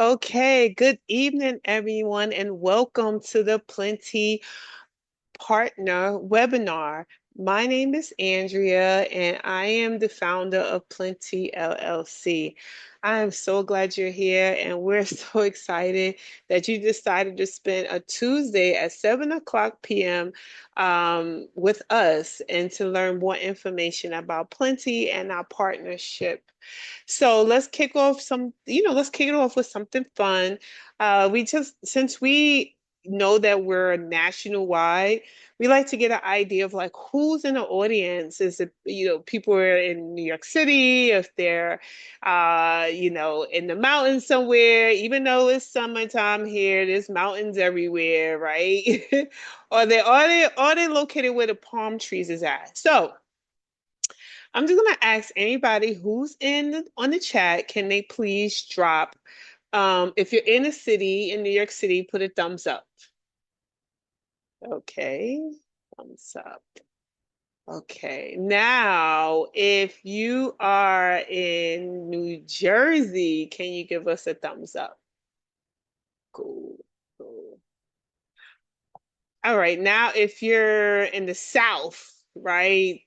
Okay, good evening, everyone, and welcome to the Plenty Partner webinar. My name is Andrea, and I am the founder of Plentyi LLC. I am so glad you're here, and we're so excited that you decided to spend a Tuesday at 7 o'clock p.m. With us and to learn more information about Plentyi and our partnership. So let's kick it off with something fun. Since we know that we're national-wide, we like to get an idea of like who's in the audience. Is it, people are in New York City, if they're, in the mountains somewhere, even though it's summertime here, there's mountains everywhere, right? Are they located where the palm trees is at? So, I'm just gonna ask anybody who's in on the chat, can they please drop, if you're in a city, in New York City, put a thumbs up. Okay, thumbs up. Okay, now if you are in New Jersey, can you give us a thumbs up? Cool, cool. All right, now if you're in the South, right?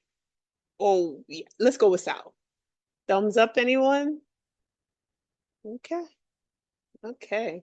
Oh, yeah, let's go with South. Thumbs up, anyone? Okay, okay.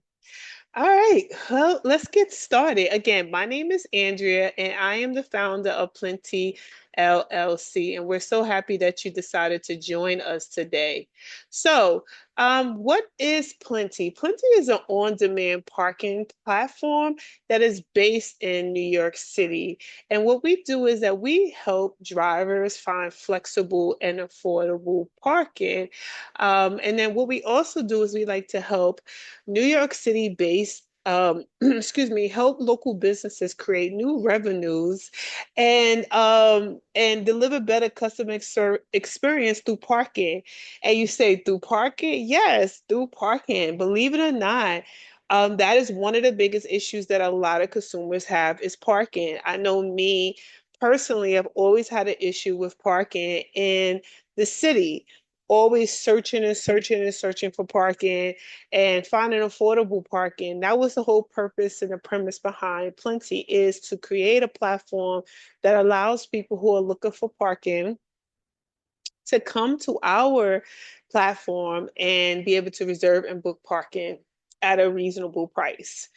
All right, well, let's get started. Again, my name is Andrea, and I am the founder of Plentyi LLC, and we're so happy that you decided to join us today. So, what is Plentyi? Plentyi is an on-demand parking platform that is based in New York City. And what we do is that we help drivers find flexible and affordable parking. And then what we also do is we like to help New York City based excuse me, help local businesses create new revenues and deliver better experience through parking. And you say through parking? Yes, through parking. Believe it or not, that is one of the biggest issues that a lot of consumers have is parking. I know me personally, I've always had an issue with parking in the city, always searching and searching and searching for parking and finding affordable parking. That was the whole purpose and the premise behind Plentyi is to create a platform that allows people who are looking for parking to come to our platform and be able to reserve and book parking at a reasonable price.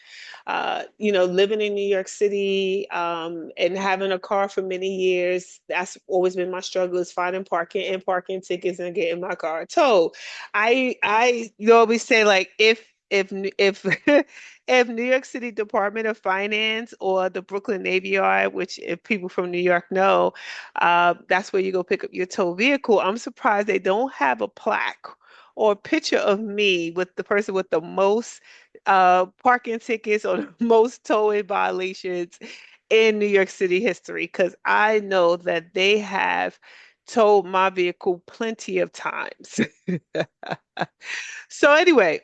Living in New York City, and having a car for many years, that's always been my struggle is finding parking and parking tickets and getting my car towed. I always say like if if New York City Department of Finance or the Brooklyn Navy Yard, which if people from New York know, that's where you go pick up your tow vehicle. I'm surprised they don't have a plaque or a picture of me with the person with the most parking tickets or the most towing violations in New York City history because I know that they have towed my vehicle plenty of times. So anyway,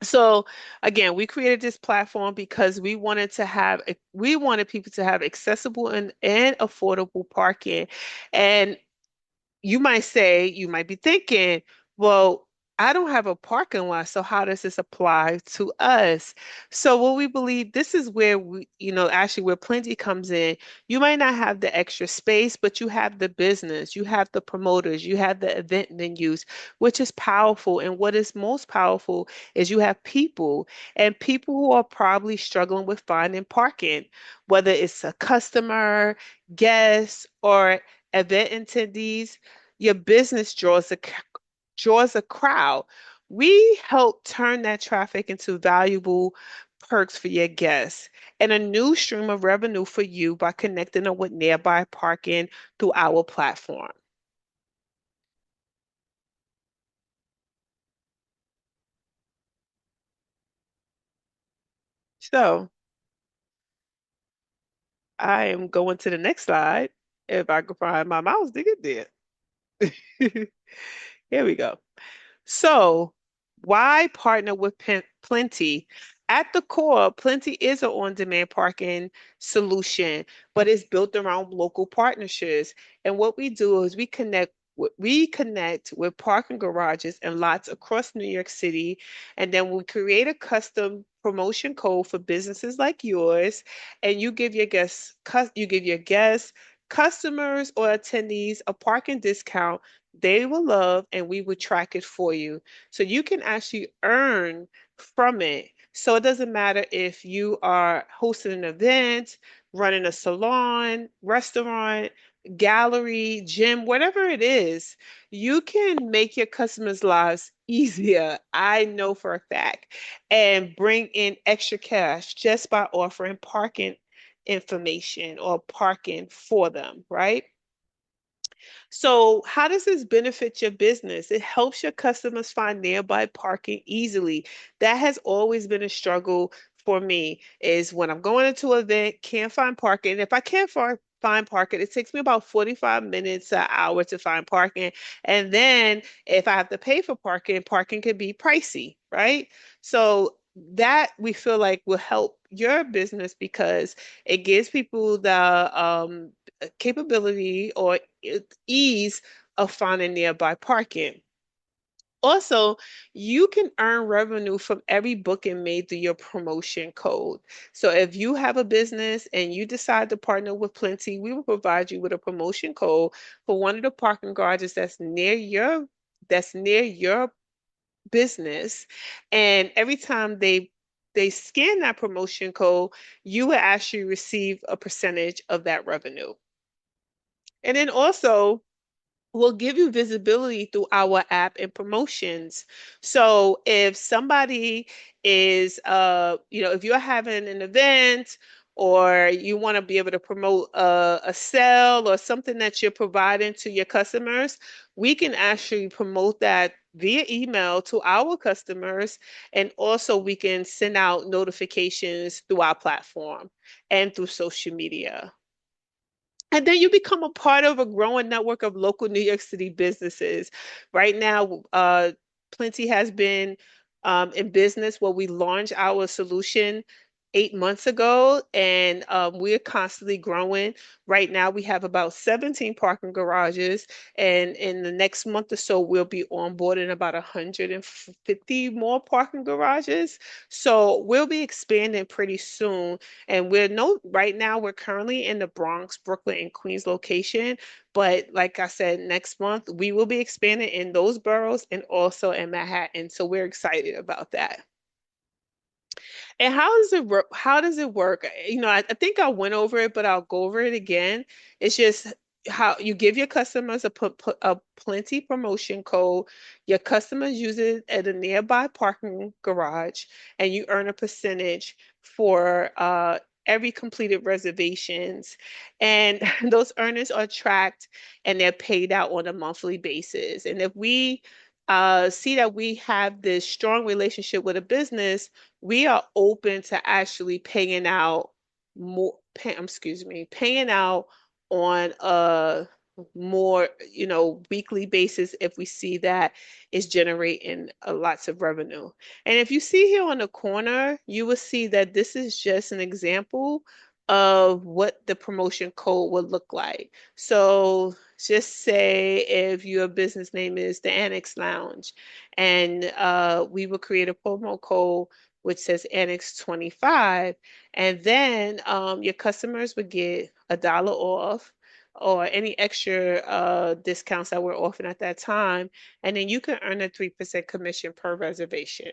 so again, we created this platform because we wanted people to have accessible and affordable parking. And you might be thinking, well, I don't have a parking lot, so how does this apply to us? So what we believe, this is where actually where Plenty comes in. You might not have the extra space, but you have the business, you have the promoters, you have the event venues, which is powerful. And what is most powerful is you have people and people who are probably struggling with finding parking, whether it's a customer, guest, or event attendees. Your business draws a crowd. We help turn that traffic into valuable perks for your guests and a new stream of revenue for you by connecting them with nearby parking through our platform. So I am going to the next slide. If I can find my mouse to get there. Here we go. So, why partner with Plentyi? At the core, Plentyi is an on-demand parking solution, but it's built around local partnerships. And what we do is we connect We connect with parking garages and lots across New York City, and then we create a custom promotion code for businesses like yours, and you give your guests, customers, or attendees a parking discount they will love, and we will track it for you. So you can actually earn from it. So it doesn't matter if you are hosting an event, running a salon, restaurant, gallery, gym, whatever it is, you can make your customers' lives easier. I know for a fact, and bring in extra cash just by offering parking information or parking for them, right? So, how does this benefit your business? It helps your customers find nearby parking easily. That has always been a struggle for me, is when I'm going into an event, can't find parking. If I can't find parking, it takes me about 45 minutes, an hour to find parking. And then if I have to pay for parking, parking could be pricey, right? So that we feel like will help your business because it gives people the capability or ease of finding nearby parking. Also, you can earn revenue from every booking made through your promotion code. So if you have a business and you decide to partner with Plentyi, we will provide you with a promotion code for one of the parking garages that's near your business. And every time they scan that promotion code, you will actually receive a percentage of that revenue. And then also, we'll give you visibility through our app and promotions. So if somebody is, if you're having an event or you want to be able to promote a sale or something that you're providing to your customers, we can actually promote that via email to our customers. And also we can send out notifications through our platform and through social media. And then you become a part of a growing network of local New York City businesses. Right now, Plentyi has been in business where we launched our solution 8 months ago, and we're constantly growing. Right now, we have about 17 parking garages, and in the next month or so, we'll be onboarding about 150 more parking garages. So we'll be expanding pretty soon. And right now we're currently in the Bronx, Brooklyn, and Queens location. But like I said, next month we will be expanding in those boroughs and also in Manhattan. So we're excited about that. And how does it work? How does it work? I think I went over it, but I'll go over it again. It's just how you give your customers a Plenty promotion code. Your customers use it at a nearby parking garage, and you earn a percentage for every completed reservations. And those earnings are tracked and they're paid out on a monthly basis. And if we see that we have this strong relationship with a business, we are open to actually paying out on a more, weekly basis if we see that it's generating lots of revenue. And if you see here on the corner, you will see that this is just an example of what the promotion code would look like. So just say if your business name is the Annex Lounge, and we will create a promo code which says Annex 25. And then your customers would get $1 off or any extra discounts that we're offering at that time. And then you can earn a 3% commission per reservation.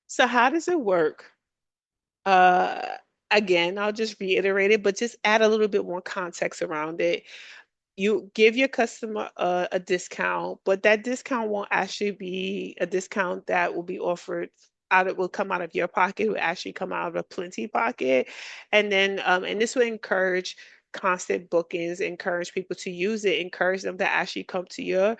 So how does it work? Uh, Again, I'll just reiterate it, but just add a little bit more context around it. You give your customer a discount, but that discount won't actually be a discount that will be offered will come out of your pocket, it will actually come out of a Plenty pocket. And then and this will encourage constant bookings, encourage people to use it, encourage them to actually come to your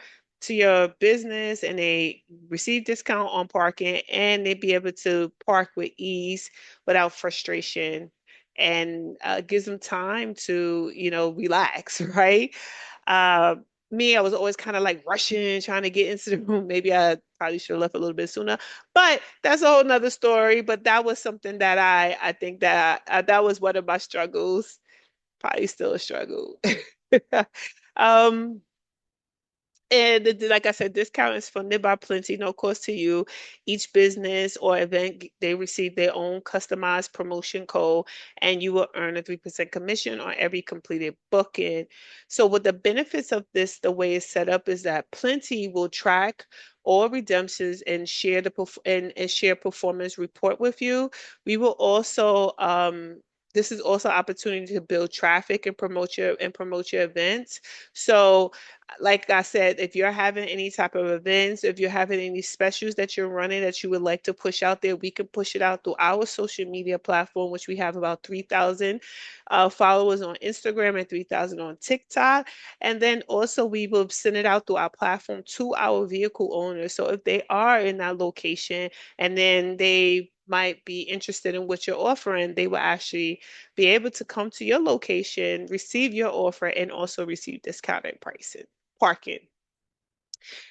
business and they receive discount on parking and they be able to park with ease without frustration and gives them time to, relax, right? Uh, Me, I was always kind of like rushing, trying to get into the room. Maybe I probably should have left a little bit sooner. But that's a whole nother story. But that was something that I think that that was one of my struggles. Probably still a struggle. Um, and like I said, discount is funded by Plentyi, no cost to you. Each business or event, they receive their own customized promotion code, and you will earn a 3% commission on every completed booking. So, what the benefits of this, the way it's set up, is that Plentyi will track all redemptions and share and share performance report with you. We will also this is also an opportunity to build traffic and promote your events. So like I said, if you're having any type of events, if you're having any specials that you're running that you would like to push out there, we can push it out through our social media platform, which we have about 3,000 followers on Instagram and 3,000 on TikTok. And then also we will send it out through our platform to our vehicle owners. So if they are in that location and then they might be interested in what you're offering, they will actually be able to come to your location, receive your offer, and also receive discounted pricing parking.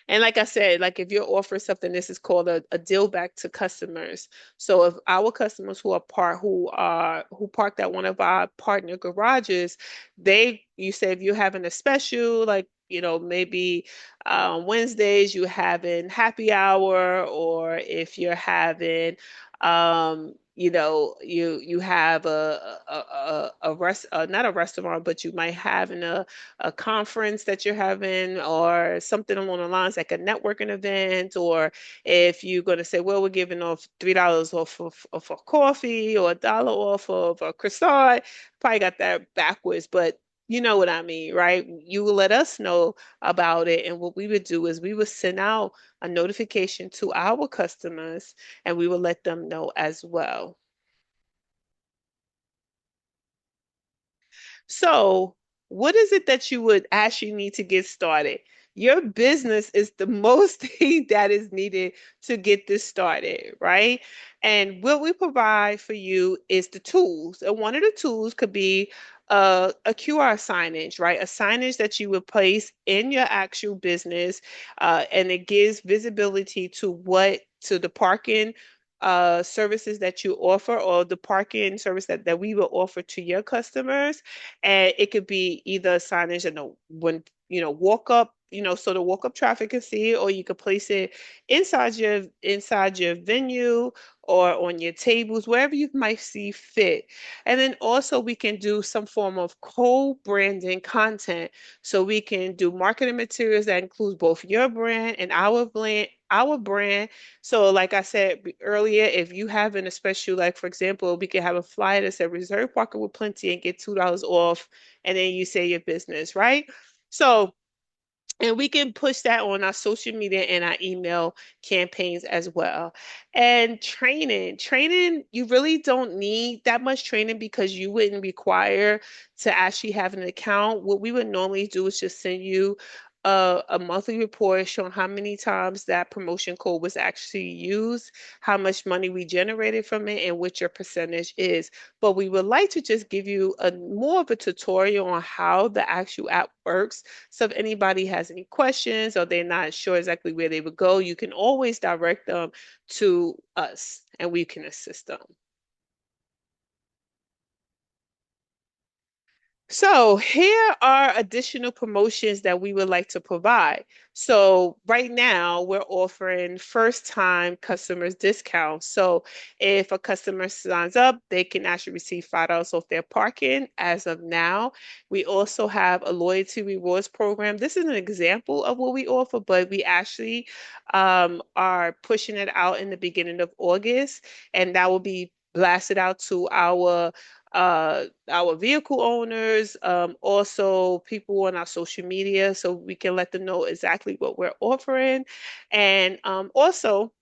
And like I said, like if you're offering something, this is called a deal back to customers. So if our customers who parked at one of our partner garages, you say if you're having a special, like maybe Wednesdays you having happy hour, or if you're having you have a rest not a restaurant, but you might have a conference that you're having or something along the lines like a networking event, or if you're going to say, well, we're giving off $3 off of coffee or $1 off of a croissant, probably got that backwards, but you know what I mean, right? You will let us know about it. And what we would do is we would send out a notification to our customers and we will let them know as well. So, what is it that you would actually need to get started? Your business is the most thing that is needed to get this started, right? And what we provide for you is the tools. And one of the tools could be a QR signage, right? A signage that you would place in your actual business, and it gives visibility to the parking services that you offer, or the parking service that we will offer to your customers. And it could be either signage and when walk up, so the walk up traffic can see it, or you could place it inside your venue or on your tables, wherever you might see fit. And then also we can do some form of co-branding content. So we can do marketing materials that includes both your brand and our brand. So like I said earlier, if you have an special, like for example, we can have a flyer that said reserve parking with Plentyi and get $2 off, and then you say your business, right? So and we can push that on our social media and our email campaigns as well. And training, you really don't need that much training because you wouldn't require to actually have an account. What we would normally do is just send you a monthly report showing how many times that promotion code was actually used, how much money we generated from it, and what your percentage is. But we would like to just give you a more of a tutorial on how the actual app works. So if anybody has any questions or they're not sure exactly where they would go, you can always direct them to us and we can assist them. So here are additional promotions that we would like to provide. So right now we're offering first time customers discounts. So if a customer signs up, they can actually receive $5 off their parking as of now. We also have a loyalty rewards program. This is an example of what we offer, but we actually are pushing it out in the beginning of August, and that will be blasted out to our vehicle owners, also people on our social media, so we can let them know exactly what we're offering. And also,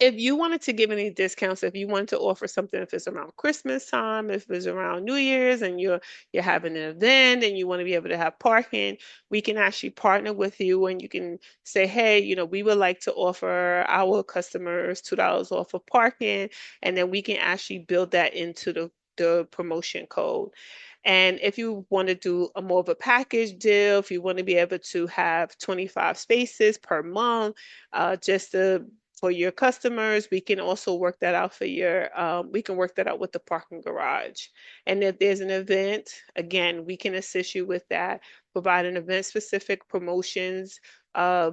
if you wanted to give any discounts, if you wanted to offer something, if it's around Christmas time, if it's around New Year's, and you're having an event and you want to be able to have parking, we can actually partner with you, and you can say, hey, we would like to offer our customers $2 off of parking, and then we can actually build that into the promotion code. And if you want to do a more of a package deal, if you want to be able to have 25 spaces per month, just to for your customers, we can also work that out for your, we can work that out with the parking garage. And if there's an event, again, we can assist you with that, provide an event specific promotions, uh,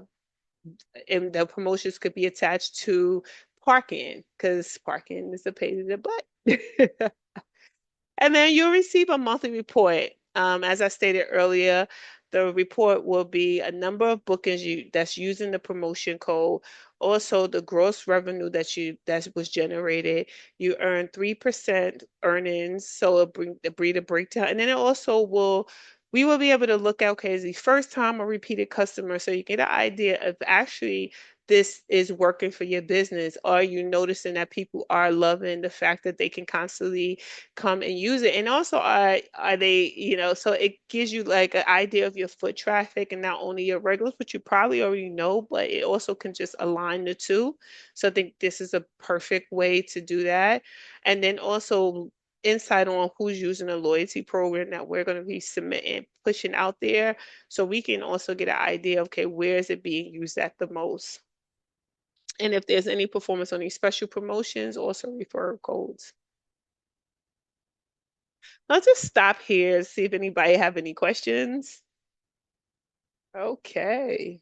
and the promotions could be attached to parking because parking is a pain in the butt. And then you'll receive a monthly report. As I stated earlier, the report will be a number of bookings that's using the promotion code, also the gross revenue that was generated. You earn 3% earnings, so it'll bring the breakdown, and then it also will. We will be able to look at, okay, is the first time or repeated customer, so you get an idea of actually this is working for your business. Are you noticing that people are loving the fact that they can constantly come and use it? And also, are they, so it gives you like an idea of your foot traffic and not only your regulars, which you probably already know, but it also can just align the two. So I think this is a perfect way to do that. And then also insight on who's using a loyalty program that we're going to be submitting, pushing out there. So we can also get an idea of, okay, where is it being used at the most? And if there's any performance on these special promotions, also referral codes. I'll just stop here and see if anybody have any questions. Okay.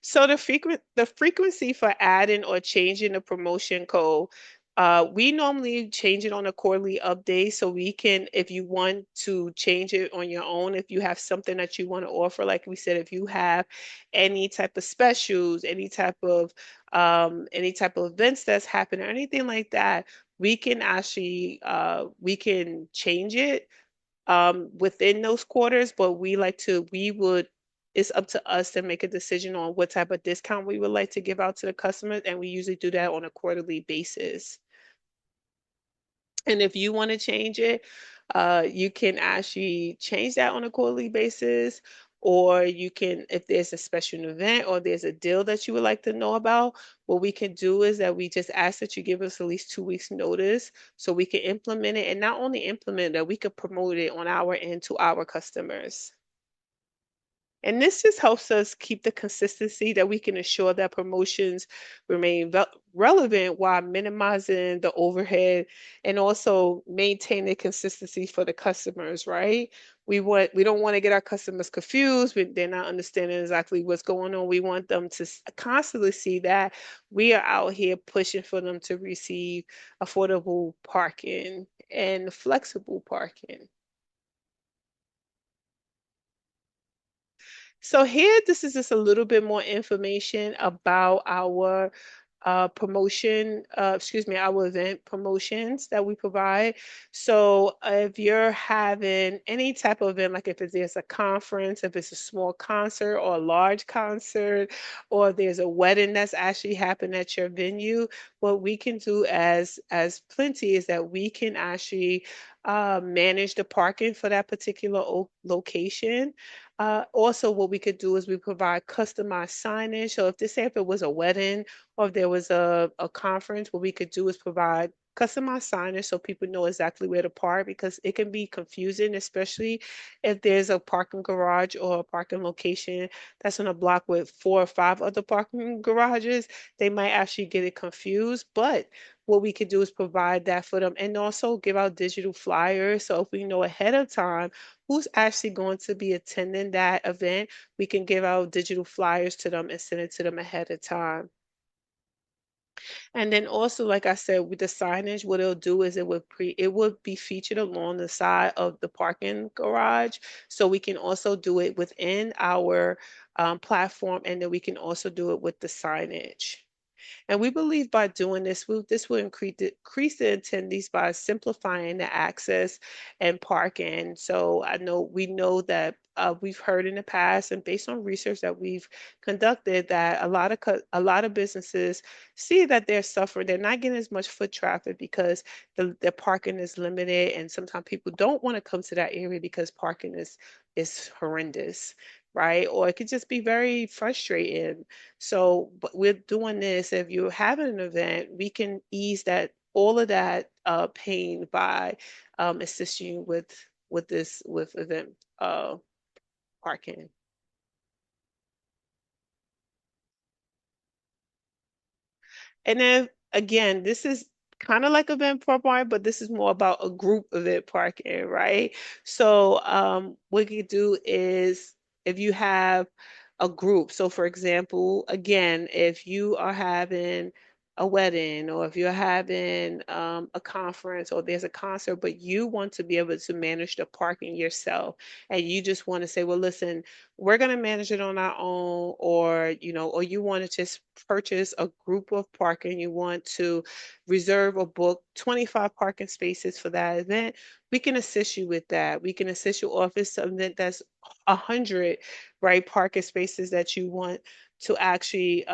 So the frequency for adding or changing the promotion code, we normally change it on a quarterly update. So we can, if you want to change it on your own, if you have something that you want to offer, like we said, if you have any type of specials, any type of events that's happening, or anything like that, we can actually we can change it within those quarters, but we would, it's up to us to make a decision on what type of discount we would like to give out to the customers, and we usually do that on a quarterly basis. And if you want to change it, you can actually change that on a quarterly basis, or you can, if there's a special event or there's a deal that you would like to know about, what we can do is that we just ask that you give us at least 2 weeks notice so we can implement it, and not only implement it, we could promote it on our end to our customers. And this just helps us keep the consistency that we can ensure that promotions remain relevant while minimizing the overhead and also maintaining consistency for the customers, right? We don't want to get our customers confused. They're not understanding exactly what's going on. We want them to constantly see that we are out here pushing for them to receive affordable parking and flexible parking. So here, this is just a little bit more information about our our event promotions that we provide. So if you're having any type of event, like if there's a conference, if it's a small concert or a large concert, or there's a wedding that's actually happening at your venue, what we can do as Plentyi is that we can actually manage the parking for that particular location. Also, what we could do is we provide customized signage. So if it was a wedding or if there was a conference, what we could do is provide customized signage so people know exactly where to park, because it can be confusing, especially if there's a parking garage or a parking location that's on a block with 4 or 5 other parking garages. They might actually get it confused, but what we could do is provide that for them and also give out digital flyers. So if we know ahead of time who's actually going to be attending that event, we can give out digital flyers to them and send it to them ahead of time. And then also, like I said, with the signage, what it'll do is it would be featured along the side of the parking garage. So we can also do it within our platform, and then we can also do it with the signage. And we believe by doing this, this will increase the attendees by simplifying the access and parking. So we know that we've heard in the past, and based on research that we've conducted, that a lot of businesses see that they're suffering. They're not getting as much foot traffic because the parking is limited, and sometimes people don't want to come to that area because parking is horrendous, right? Or it could just be very frustrating. So, but we're doing this. If you're having an event, we can ease all of that pain by assisting you with event parking. And then again, this is kind of like event parking, but this is more about a group event parking, right? So what you could do is if you have a group, so for example, again, if you are having a wedding or if you're having a conference or there's a concert, but you want to be able to manage the parking yourself and you just want to say, well, listen, we're going to manage it on our own, or or you want to just purchase a group of parking, you want to reserve or book 25 parking spaces for that event, we can assist you with that. We can assist you, or if it's an event that's 100, right, parking spaces that you want to actually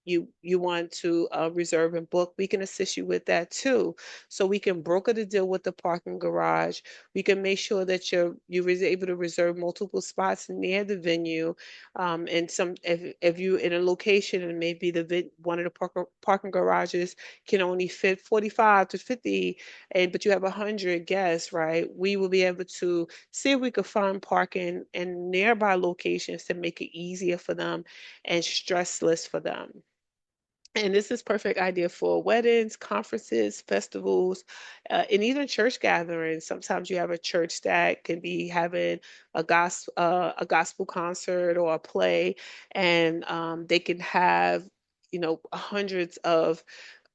you want to reserve and book, we can assist you with that too. So we can broker the deal with the parking garage. We can make sure that you was able to reserve multiple spots near the venue. And some if you in a location and maybe one of the parking garages can only fit 45 to 50, and but you have 100 guests, right? We will be able to see if we could find parking in nearby locations to make it easier for them and stressless for them. And this is perfect idea for weddings, conferences, festivals, and even church gatherings. Sometimes you have a church that can be having a gospel concert or a play, and they can have, hundreds of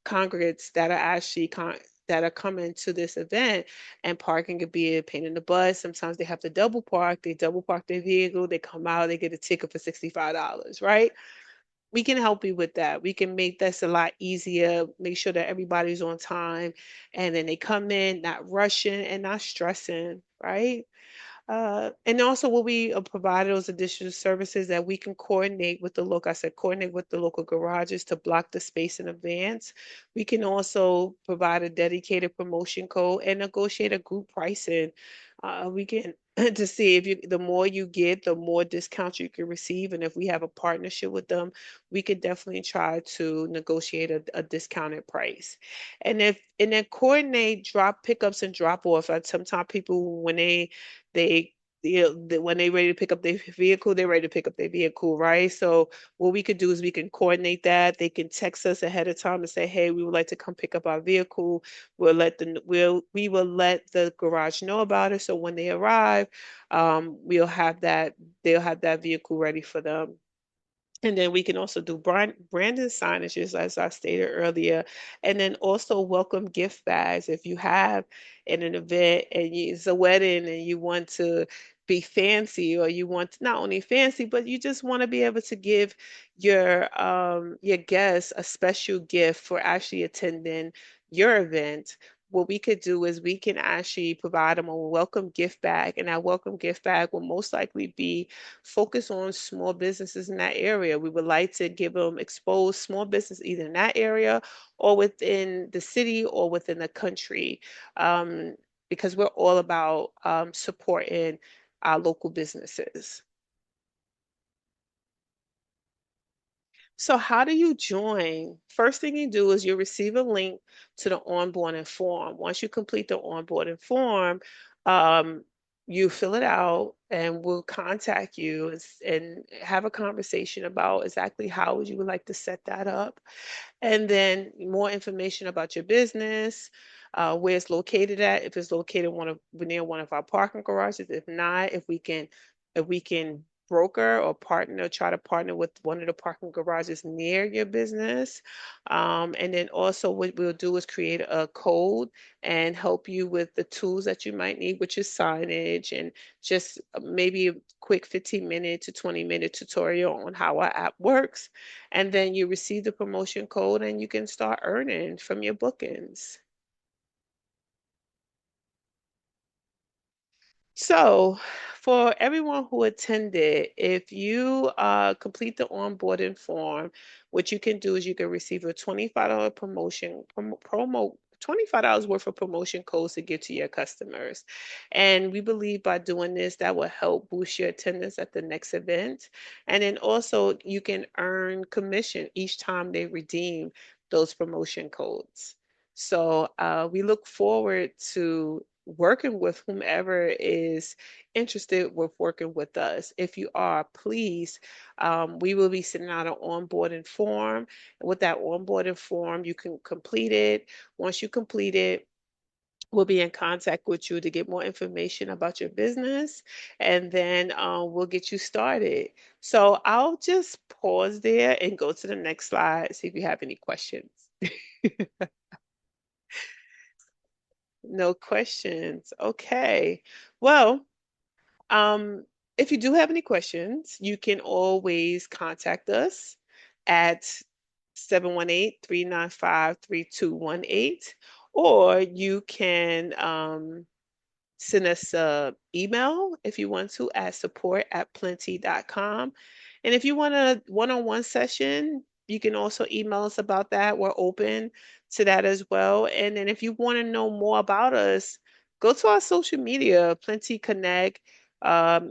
congregants that are actually that are coming to this event, and parking could be a pain in the butt. Sometimes they have to double park their vehicle, they come out, they get a ticket for $65, right? We can help you with that. We can make this a lot easier, make sure that everybody's on time, and then they come in not rushing and not stressing, right? And also will we provide those additional services that we can coordinate with the local, I said, coordinate with the local garages to block the space in advance. We can also provide a dedicated promotion code and negotiate a group pricing. We can to see if the more you get, the more discounts you can receive. And if we have a partnership with them, we could definitely try to negotiate a discounted price. And then coordinate drop pickups and drop off. Sometimes people when they when they ready to pick up their vehicle, they're ready to pick up their vehicle, right? So what we could do is we can coordinate that. They can text us ahead of time and say, hey, we would like to come pick up our vehicle. We will let the garage know about it. So when they arrive, we'll have that they'll have that vehicle ready for them. And then we can also do branded signages, as I stated earlier, and then also welcome gift bags. If you have an event and it's a wedding and you want to be fancy, or you want not only fancy, but you just want to be able to give your guests a special gift for actually attending your event. What we could do is we can actually provide them a welcome gift bag, and that welcome gift bag will most likely be focus on small businesses in that area. We would like to give them expose small business either in that area or within the city or within the country, um, because we're all about supporting our local businesses. So how do you join? First thing you do is you receive a link to the onboarding form. Once you complete the onboarding form, um, you fill it out and we'll contact you and have a conversation about exactly how you would like to set that up. And then more information about your business, where it's located at, if it's located near one of our parking garages. If not, if we can broker or partner, try to partner with one of the parking garages near your business. And then also what we'll do is create a code and help you with the tools that you might need, which is signage and just maybe a quick 15-minute to 20-minute tutorial on how our app works. And then you receive the promotion code and you can start earning from your bookings. So, for everyone who attended, if you complete the onboarding form, what you can do is you can receive a $25 promo $25 worth of promotion codes to give to your customers. And we believe by doing this, that will help boost your attendance at the next event. And then also you can earn commission each time they redeem those promotion codes. So we look forward to working with whomever is interested with working with us. If you are, please, we will be sending out an onboarding form. With that onboarding form, you can complete it. Once you complete it, we'll be in contact with you to get more information about your business, and then we'll get you started. So I'll just pause there and go to the next slide, see if you have any questions. No questions. Okay. Well, um, if you do have any questions, you can always contact us at 718-395-3218, or you can send us an email if you want to at support@plentyi.com. And if you want a one-on-one session, you can also email us about that. We're open to that as well. And then if you want to know more about us, go to our social media. Plentyi Connect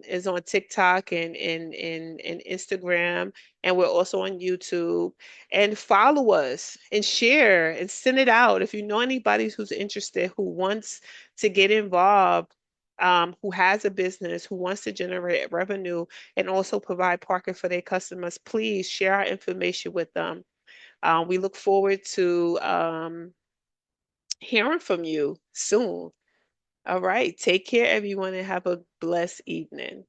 is on TikTok and Instagram, and we're also on YouTube. And follow us and share and send it out. If you know anybody who's interested, who wants to get involved, who has a business, who wants to generate revenue and also provide parking for their customers, please share our information with them. We look forward to hearing from you soon. All right. Take care, everyone, and have a blessed evening.